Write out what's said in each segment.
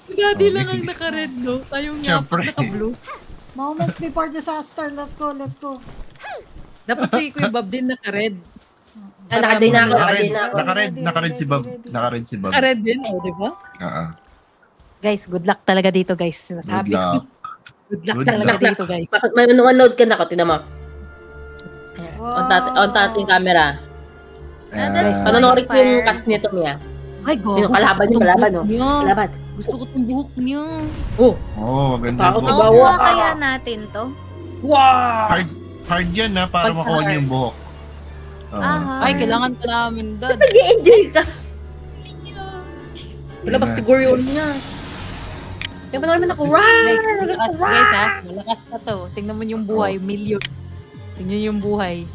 Daddy lang ang naka-red, no? Tayong nga Siyempre. naka-blue. Moments before disaster. Let's go, let's go. Dapat si Kuya Bob din naka-red. Naka-join na ako, naka-join na ako. Naka-red si Bob. Naka-red si Bob. Naka-red din, oh, di ba? Oo. Guys, good luck talaga dito, guys. Good Sinasabi ko. luck. Good luck Good talaga luck. dito, guys. Manonood ka na ako, tinan mo. Wow. On tato yung camera. that's Panonood ko yung Fire. cuts nito, Mia. Ay, go. Sino kalaban niyo, kalaban, no? Kalaban. Gusto ko tong buhok niyo. Oh, Oo, maganda Takot yung na buhok. ba? Makuha kaya natin to? wow! Hard yan ha, para Pag makuha niyo hard. yung buhok. Oo. Aha. Ay, kailangan pa namin, Dad. Nag-enjoy ka. Wala, Yun basta na. gory yun niya. Kaya pa naman ako, Guys, wow! malakas, guys, ha? Malakas na to. Tingnan mo yung buhay, million. Tingnan yung buhay.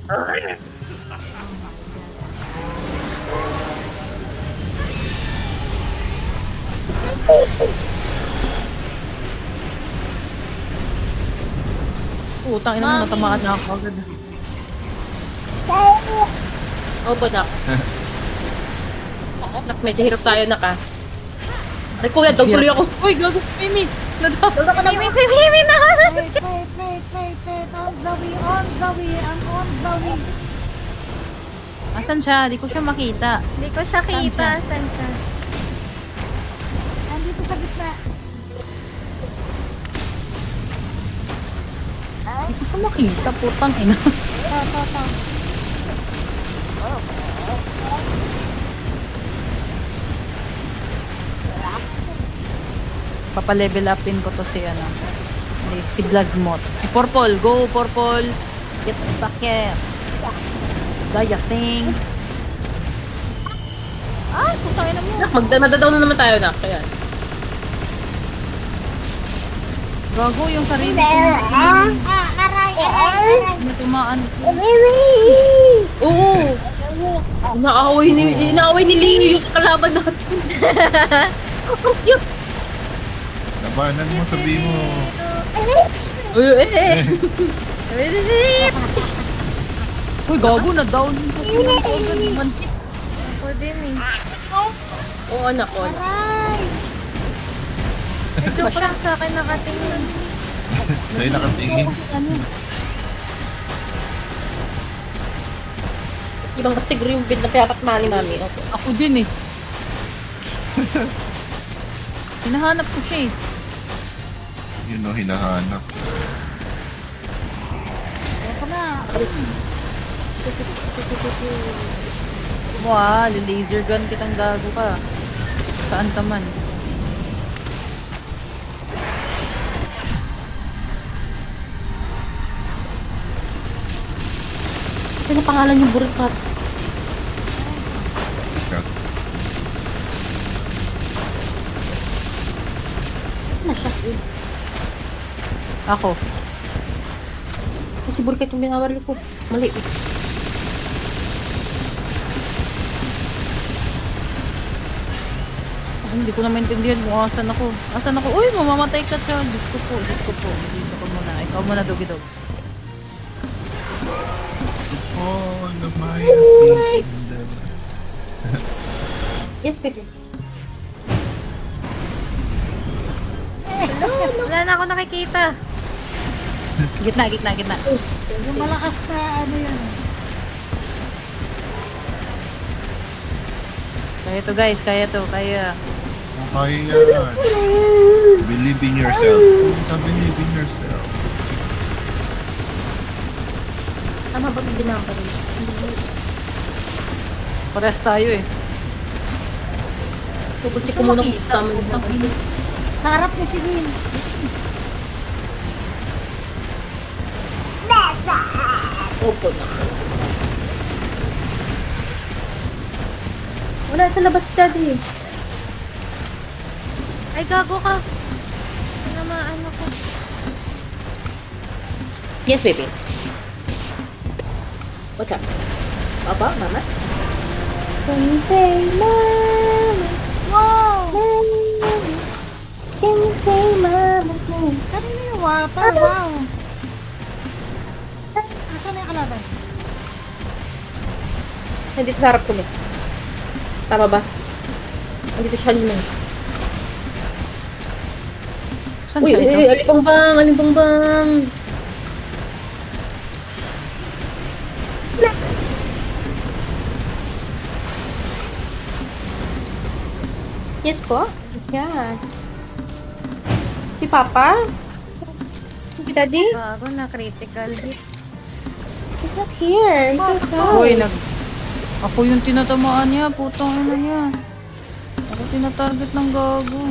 Utang ina mo, Mami. natamaan na ako agad. Opo, nak. Nak, medyo hirap tayo, nak, ah. Ay, kuya, tuloy ako. Uy, gago, Mimi! Nadap! Mimi, si Mimi na! Wait. On the way, on the way. I'm on the way. Asan siya? Di ko siya makita. Hindi ko siya kita. Saan siya? Andito sa gitna. Di ko siya makita, putang ina. Ta. Papalevel upin ko to si ano. Si Blazmot. Si Purple, go Purple! Get back here! Gaya thing! Ay, putang ina mo! Nak, madadaw na naman tayo, nak. Kaya. Gago yung sarili ko. Aray. Natumaan ko. Oo. Inaaway ni Leo yung kalaban natin. Cute. Labanan mo, sabihin mo. Uy, gago na down ko. Pinang ko agad. Mantik. Ako din eh. Oo, anak ko. Aray. May joke lang sa akin nakatingin. Sa'yo nakatingin. Ano? Ibang kasi siguro yung bid na piyapat mani, mami. Okay. Ako din eh. Hinahanap ko siya eh. Yun o, hinahanap. Ito na. Wow, laser gun kitang gago ka. Saan ka man? Ano pangalan yung burikat? Cut. Saan na siya? Ako. Kasi burikat yung binawari ko. Mali eh. Hindi ko na maintindihan kung asan ako. Asan ako? Uy, mamamatay ka siya. Diyos ko po, Diyos ko po. Dito ko muna. Ikaw muna, Doggy Dogs. Oh, Lamaya Kingdom. Yes, baby. Wala na ako nakikita. Gitna. Yung malakas na ano yun. Kaya to guys, kaya to, kaya. Kaya yan. Believe in yourself. Believe in yourself. Tama ba yung binawari? Parehas tayo eh. Puputik ko muna kung tama yung binawari. Harap ni si Nin. Opo na. Wala sa labas, daddy. Ay, gago ka. Tinamaan ako. Yes, baby. What's up? Papa, mama? Can you say mama? Wow! Can you say mama's name? Kanina yung water. Wow! Asan na yung kalaban? Nandito sa harap ko niya. Tama ba? Nandito siya naman. Saan Uy, siya uy, ito? uy, alibangbang, alibangbang. Yes po? Yeah. Si Papa? Si Daddy? Bago na critical hit. He's not here. I'm so sad. Uy, ako yung tinatamaan niya. Putang ina niya. Ako tinatarget ng gago.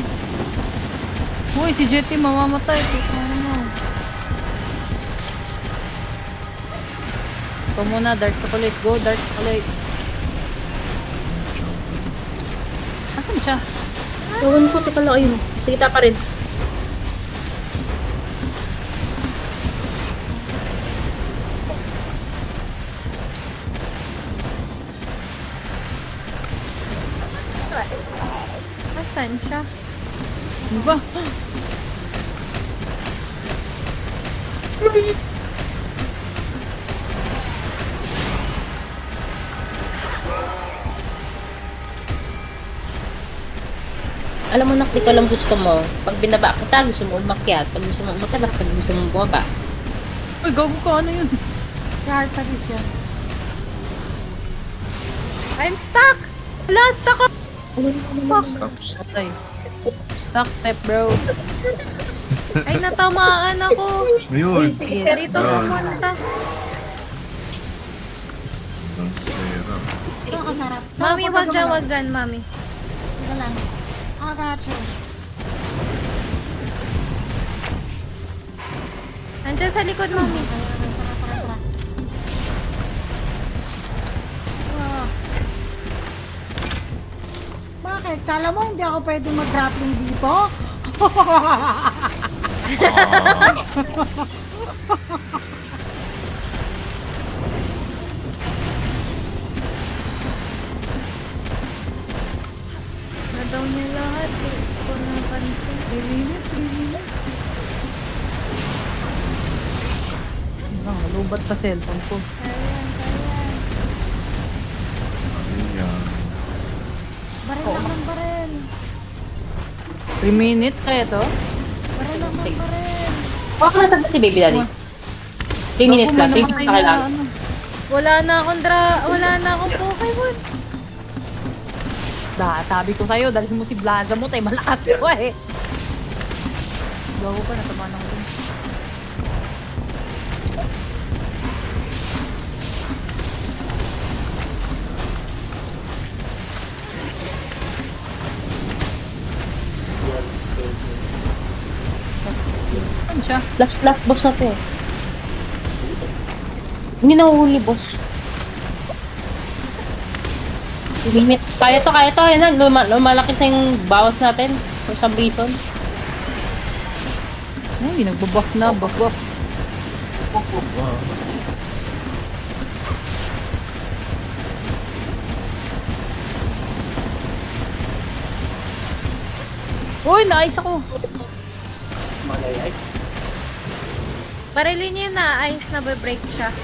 Uy, si Jetty mamamatay. Putang ina. Ito muna, Dark Chocolate. Go, Dark Chocolate. Asan siya? Ewan ko, teka lang. Ayun. Sige, pa rin. Asan siya? Ano ba? Alam mo, nak, di ko alam gusto mo. Pag binaba kita, gusto mo umakyat. Pag gusto mo umakyat, pag gusto mo bumaba. Uy, gago ka. Ano yun? Si Artalis yan. I'm stuck! Wala, stuck ako! Stop. Patay. Stuck step, bro. Ay, natamaan ako. Ayun. Dito pumunta. Ang pera. Saan ka sarap? Mami, wag dyan, wag dyan, mami. Ito lang. I got you. Andiyan sa likod, mami. Tara. Ah. Bakit? Kala mo hindi ako pwede mag-grappling dito? Na-down niya lahat. Eh. Ko napansin. 3 minutes, 3 minutes. Lubat sa cellphone ko. Ayan, ayan. Ayan. Baril lang ng baril. 3 minutes kaya to? Baril lang ng baril. Baka nasagda si Baby Daddy. 3 minutes lang. 3 minutes na kailangan. Wala na akong wala na akong Pokemon. Sabi ko sa'yo, dalhin mo si Blaza mo, tayo malakas ko eh. Gago pa, natama na ko dun. Saan siya? Last boss na to eh. Hindi nahuhuli, boss. 2 minutes. Kaya to. Ayan na. Lumalaki na yung bawas natin. For some reason. Uy, nagbabuff na, buff. Uy, naayos ako. Barilin niya na, ice na break siya.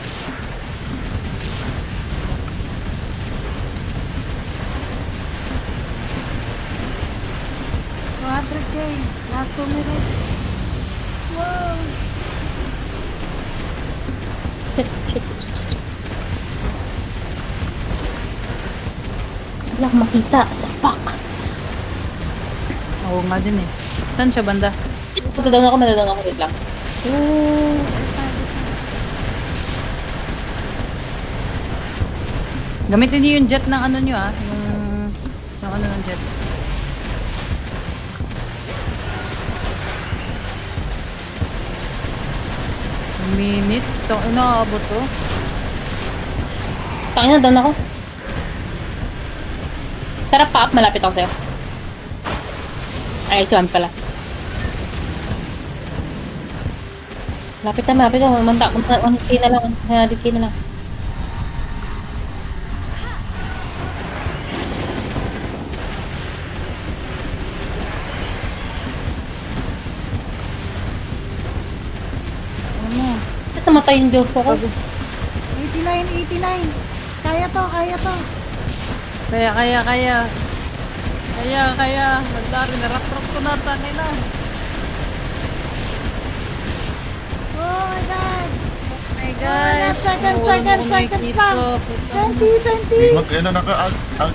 $200K. Last 2 minutes. Wow. Shit. Wala akong makita. What the fuck? Oo nga din eh. Saan siya banda? Matadang ako. Wait lang. Gamitin niyo yung jet ng ano nyo ah. Yung ano ng jet. Minute. Ito, inaabot to. Tangin na, down ako. Sarap pa up. Malapit ako sa'yo. Ay, swan pala. Malapit na. Manta. 1K na lang. 100K na lang. Ano? Ba't namatay yung Diyos ko? 89. Kaya to. Kaya. Naglari, narap-rap ko na, tangay na. Oh my God. Oh my Oh, gosh. seconds lang. 20, 20. Ano na,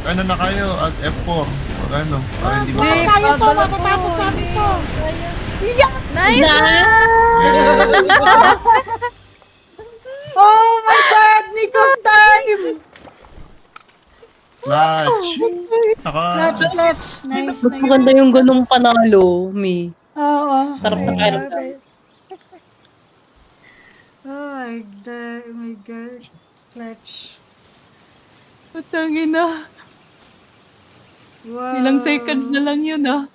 ano na kayo? At F4. Pag ano, para hindi Hindi. ba? Kaya to, Padala matatapos ko, namin hindi. to. Yeah! Nice Oh my God, nick of time! Clutch! Clutch, clutch. Nice, Mas nice. maganda yung ganung panalo, Mi. Oo. Sarap sa I kain. love it. Oh my God, oh my God. Clutch. Putangin na. Wow. Ilang seconds na lang yun ah.